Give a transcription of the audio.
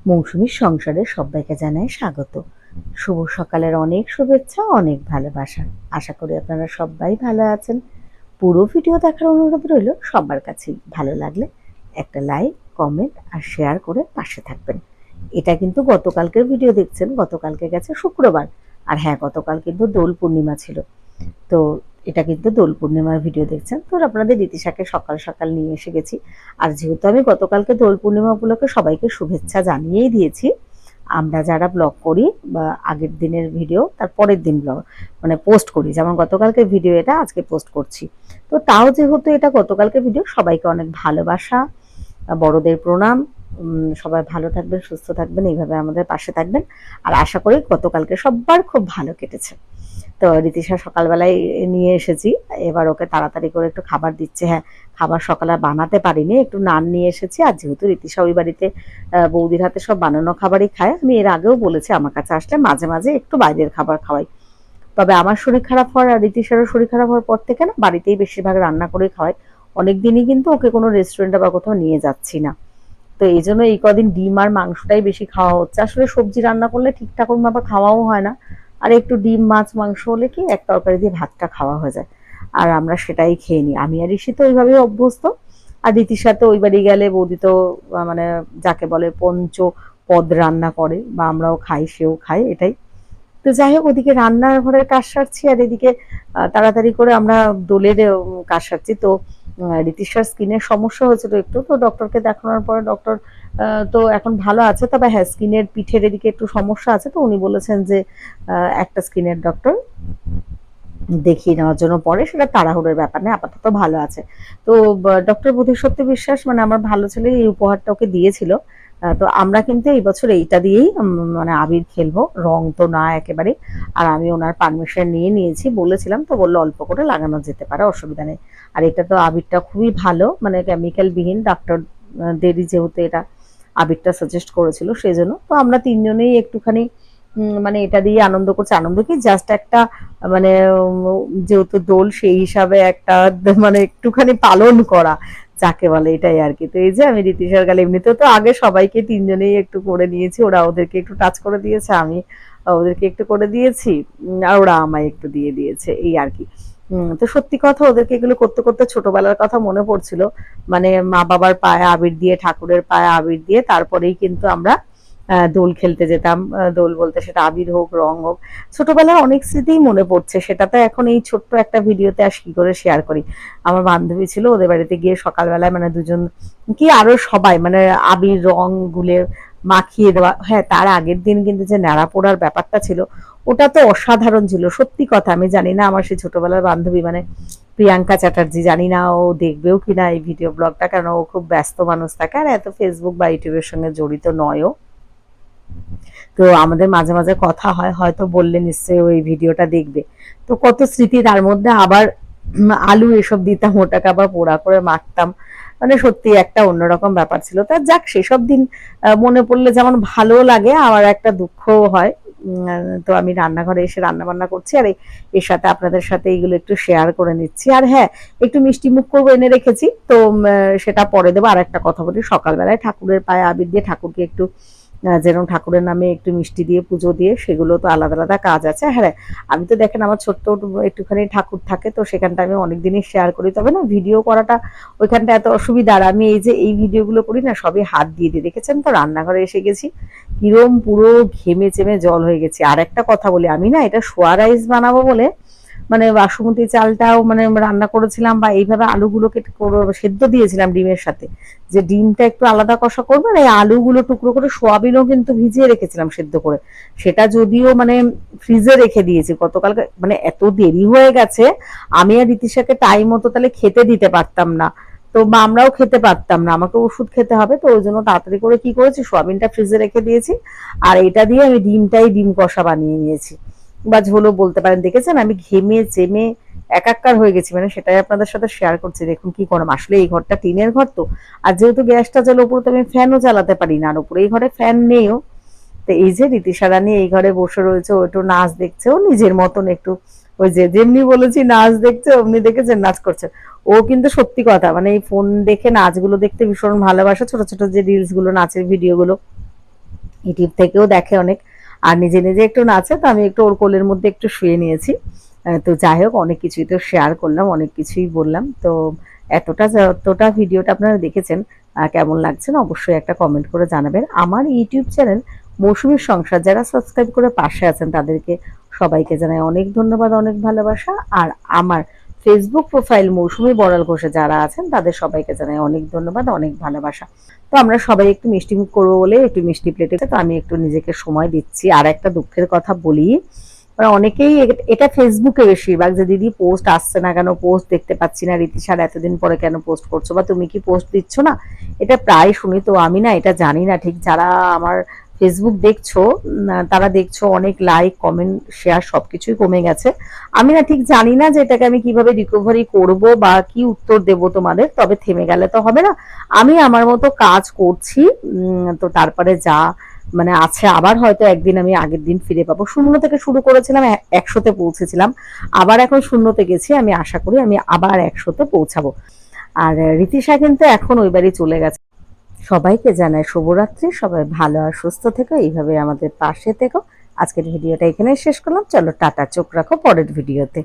মৌসুমীর সংসারে সবাইকে জানাই স্বাগত। শুভ সকালের অনেক শুভেচ্ছা, অনেক ভালোবাসা। আশা করি আপনারা সবাই ভালো আছেন। পুরো ভিডিও দেখার অনুরোধ রইল, সবার কাছেই ভালো লাগলে একটা লাইক, কমেন্ট আর শেয়ার করে পাশে থাকবেন। এটা কিন্তু গতকালকের ভিডিও দেখছেন, গতকালকে গেছে শুক্রবার। আর হ্যাঁ, গতকাল কিন্তু দোল পূর্ণিমা ছিল। তো এটা কিন্তু দোল পূর্ণিমার ভিডিও দেখছেন। তো আপনাদের রীতিশাকে সকাল সকাল নিয়ে এসে গেছি। আর যেহেতু আমি গতকালকে দোল পূর্ণিমা উপলক্ষে সবাইকে শুভেচ্ছা জানিয়েই দিয়েছি, আমরা যারা ব্লগ করি বা আগের দিনের ভিডিও তার পরের দিন ব্লগ মানে পোস্ট করি, যেমন গতকালকে ভিডিও এটা আজকে পোস্ট করছি। তো তাও যেহেতু এটা গতকালকে ভিডিও, সবাইকে অনেক ভালোবাসা, বড়দের প্রণাম। সবাই ভালো থাকবেন, সুস্থ থাকবেন, এইভাবে আমাদের পাশে থাকবেন। আর আশা করি গতকালকে সবার খুব ভালো কেটেছে। তো রীতিশা সকালবেলায় নিয়ে এসেছি, এবার ওকে তাড়াতাড়ি করে একটু খাবার দিচ্ছে। হ্যাঁ, খাবার সকালে বানাতে পারিনি, একটু নান নিয়ে এসেছি। আর যেহেতু রীতিশা ওই বাড়িতে বৌদির হাতে সব বানানো খাবারই খায়, আমি এর আগেও বলেছি আমার কাছে আসলে মাঝে মাঝে একটু বাইরের খাবার খাওয়াই। তবে আমার শরীর খারাপ হওয়ার আর রীতিশারও শরীর খারাপ হওয়ার পর থেকে না বাড়িতেই বেশিরভাগ রান্না করে খাওয়াই। অনেকদিনই কিন্তু ওকে কোনো রেস্টুরেন্টে বা কোথাও নিয়ে যাচ্ছি না। তো এই জন্য এই কদিন ডিম আর মাংসটাই বেশি খাওয়া হচ্ছে। আসলে সবজি রান্না করলে ঠিকঠাক ভাবে খাওয়াও হয় না। আর একটু ডিম মাছ মাংস হলে কি এক তরকারি দিয়ে ভাতটা খাওয়া হয়ে যায়। আর আমরা সেটাই খেয়ে নিই। আমি আর ঋষি তো ওইভাবেই অভ্যস্ত। আর রীতির সাথে ওই বাড়ি গেলে বৌদি তো মানে যাকে বলে পঞ্চ পদ রান্না করে, বা আমরাও খাই, সেও খায়, এটাই। তো যাই হোক, ওদিকে রান্নার ঘরের কাজ সারছি আর এদিকে তাড়াতাড়ি করে আমরা দোলের কাজ সারছি। তো ঋতিশার স্কিনের সমস্যা হয়েছিল একটু, তো ডক্টরকে দেখানোর পরে ডক্টর তো এখন ভালো আছে। তবে হ্যাঁ, স্কিনের পিঠের এদিকে একটু সমস্যা আছে। তো উনি বলেছেন যে একটা স্কিনের ডক্টর দেখিয়ে নেওয়ার জন্য, পরে সেটা তাড়াহুড়োর ব্যাপার নেই, আপাতত ভালো আছে। তো ডক্টর বুধিসত্ত্ব বিশ্বাস মানে আমার ভালো ছেলে এই উপহারটা ওকে দিয়েছিল। তো আমরা কিন্তু এই বছর এইটা দিয়েই মানে আবির খেলবো, রং তো না একেবারে। আর আমি ওনার পারমিশন নিয়ে নিয়েছি, বলেছিলাম তো, বললো অল্প করে লাগানো যেতে পারে, অসুবিধা নেই। আর এটা তো আবিরটা খুবই ভালো, মানে কেমিক্যাল বিহীন, ডাক্তার দেরি যেহেতু এটা আবিরটা সাজেস্ট করেছিল সেই জন্য। তো আমরা তিনজনেই একটুখানি মানে এটা দিয়ে আনন্দ করছি। আনন্দ কি, জাস্ট একটা মানে যেহেতু দোল সেই হিসাবে একটা মানে একটুখানি পালন করা যাকে বলে, এটাই আর কি। তো এই যে আমি রীতিশার গালে এমনিতেও তো আগে সবাইকে তিনজনেই একটু করে নিয়েছি, ওরা ওদেরকে একটু টাচ করে দিয়েছে, আমি ওদেরকে একটু করে দিয়েছি, আর ওরা আমায় একটু দিয়ে দিয়েছে, এই আর কি। তো সত্যি কথা, ওদেরকে এগুলো করতে করতে ছোটবেলার কথা মনে পড়ছিল। মানে মা বাবার পায়ে আবির দিয়ে, ঠাকুরের পায়ে আবির দিয়ে তারপরেই কিন্তু আমরা দোল খেলতে যেতাম। দোল বলতে সেটা আবির হোক, রং হোক, ছোটবেলার অনেক স্মৃতিই মনে পড়ছে। সেটা তো এখন এই ছোট্ট একটা ভিডিওতে আর কি করে শেয়ার করি। আমার বান্ধবী ছিল, ওদের বাড়িতে গিয়ে সকালবেলায় মানে দুজন কি আরো সবাই মানে আবির রং গুলে মাখিয়ে দেওয়া। হ্যাঁ, তার আগের দিন কিন্তু যে ন্যাড়া পোড়ার ব্যাপারটা ছিল, ওটা তো অসাধারণ ছিল। সত্যি কথা, আমি জানি না আমার সেই ছোটবেলার বান্ধবী মানে প্রিয়াঙ্কা চ্যাটার্জি, জানি না ও দেখবেও কিনা এই ভিডিও ব্লগটা, কারণ ও খুব ব্যস্ত মানুষ থাকে আর এত ফেসবুক বা ইউটিউবের সঙ্গে জড়িত নয়ও। তো আমাদের মাঝে মাঝে কথা হয়, হয়তো বললে নিশ্চয়ই ওই ভিডিওটা দেখবে। তো কত স্মৃতি তার মধ্যে, আবার আলু এসব দিতাম ওটাকে আবার পোড়া করে মাখতাম। মানে সত্যি একটা অন্যরকম ব্যাপার ছিল। তা যাক, সেসব দিন মনে পড়লে যেমন ভালো লাগে, আবার একটা দুঃখও হয়। তো আমি রান্নাঘরে এসে রান্না বান্না করছি, আর এর সাথে আপনাদের সাথে এইগুলো একটু শেয়ার করে নিচ্ছি। আর হ্যাঁ, একটু মিষ্টি মুখ করবো এনে রেখেছি, তো সেটা পরে দেবো। আর একটা কথা বলি, সকালবেলায় ঠাকুরের পায়ে আবির দিয়ে ঠাকুরকে একটু যেরকম ঠাকুরের নামে একটু মিষ্টি দিয়ে পুজো দিয়ে, সেগুলো তো আলাদা আলাদা কাজ আছে। হ্যাঁ, আমি তো দেখেন আমার ছোট্ট একটুখানি ঠাকুর থাকে, তো সেখানটা আমি অনেকদিনই শেয়ার করি। তবে না, ভিডিও করাটা ওইখানটা এত অসুবিধা। আর আমি এই যে এই ভিডিওগুলো করি না, সবই হাত দিয়ে দিয়ে, দেখেছেন তো রান্নাঘরে এসে গেছি কিরম পুরো ঘেমে চেমে জল হয়ে গেছি। আর একটা কথা বলি, আমি না এটা সোয়া রাইস বানাবো বলে মানে বাসমতি চালটাও মানে রান্না করেছিলাম, বা এইভাবে আলুগুলোকে সেদ্ধ দিয়েছিলাম ডিমের সাথে, যে ডিমটা একটু আলাদা কষা করবে, আর এই আলুগুলো টুকরো করে, সোয়াবিনও কিন্তু ভিজিয়ে রেখেছিলাম সেদ্ধ করে। সেটা যদিও মানে ফ্রিজে রেখে দিয়েছি গতকালকে, মানে এত দেরি হয়ে গেছে, আমি আর রীতিশাকে টাইম মতো তাহলে খেতে দিতে পারতাম না। তো বা আমরাও খেতে পারতাম না, আমাকে ওষুধ খেতে হবে। তো ওই জন্য তাড়াতাড়ি করে কি করেছি, সোয়াবিনটা ফ্রিজে রেখে দিয়েছি, আর এটা দিয়ে আমি ডিম কষা বানিয়ে নিয়েছি, বা ঝোলও বলতে পারেন। দেখেছেন আমি ঘেমে চেমে একাকার হয়ে গেছি, মানে সেটাই আপনাদের সাথে শেয়ার করছি। দেখুন কি করলাম, আসলে এই ঘরটা টিনের ঘর তো, আর যেহেতু গ্যাসটা জ্বলে, উপরে তো আমি ফ্যানও চালাতে পারি না, আর উপরে এই ঘরে ফ্যান নেইও। তো এই যে রীতিশা রানী এই ঘরে বসে রয়েছে, ও একটু নাচ দেখছে, ও নিজের মতন একটু, ওই যে যেমনি বলেছি নাচ দেখছে, অমনি দেখেছেন নাচ করছে। ও কিন্তু সত্যি কথা, মানে এই ফোন দেখে নাচগুলো দেখতে ভীষণ ভালোবাসে, ছোট ছোট যে রিলস গুলো, নাচের ভিডিও গুলো, ইউটিউব থেকেও দেখে অনেক, আর নিজে নিজে একটু নাচে, তো আমি একটু ওর কোলের মধ্যে একটু শুয়ে নিয়েছি। তো যাই হোক, অনেক কিছুই তো শেয়ার করলাম, অনেক কিছুই বললাম। তো যতটা ভিডিওটা আপনারা দেখেছেন, কেমন লাগছে না অবশ্যই একটা কমেন্ট করে জানাবেন। আমার ইউটিউব চ্যানেল মৌসুমীর সংসার যারা সাবস্ক্রাইব করে পাশে আছেন তাদেরকে সবাইকে জানাই অনেক ধন্যবাদ, অনেক ভালোবাসা। আর আমার ফেসবুক প্রোফাইল মৌসুমী বড়াল ঘোষে যারা আছেন তাদের সবাইকে জানাই অনেক ধন্যবাদ, অনেক ভালোবাসা। তো আমরা সবাই একটু মিষ্টি মুখ করবো বলে একটু মিষ্টি প্লেটে, তো আমি একটু নিজেকে সময় দিচ্ছি। আর একটা দুঃখের কথা বলি, অনেকেই এটা ফেসবুকে বেশিরভাগ, যে দিদি পোস্ট আসছে না কেন, পোস্ট দেখতে পাচ্ছি না, রীতিশার এতদিন পরে কেন পোস্ট করছো, বা তুমি কি পোস্ট দিচ্ছ না, এটা প্রায় শুনি। তো আমি না এটা জানি না ঠিক, যারা আমার ফেসবুক দেখছো তারা দেখছো অনেক লাইক কমেন্ট শেয়ার সবকিছুই কমে গেছে। আমি না ঠিক জানি না যে এটাকে আমি কিভাবে রিকভারি করব বা কি উত্তর দেব তোমাদের। তবে থেমে গেলে তো হবে না, আমি আমার মতো কাজ করছি। তো তারপরে যা মানে আছে, আবার হয়তো একদিন আমি আগের দিন ফিরে পাবো। শূন্য থেকে শুরু করেছিলাম, 100-তে পৌঁছেছিলাম, আবার এখন শূন্যতে গেছি। আমি আশা করি আমি আবার 100-তে পৌঁছাবো। আর রীতিশা কিন্তু এখন ওই বাড়ি চলে গেছে। সবাইকে জানাই শুভরাত্রি, সবাই ভালো আর সুস্থ থেকো, এইভাবে আমাদের পাশে থেকো। আজকের ভিডিওটা এখানেই শেষ করলাম, চলো টাটা, চোখ রাখো পরের ভিডিওতে।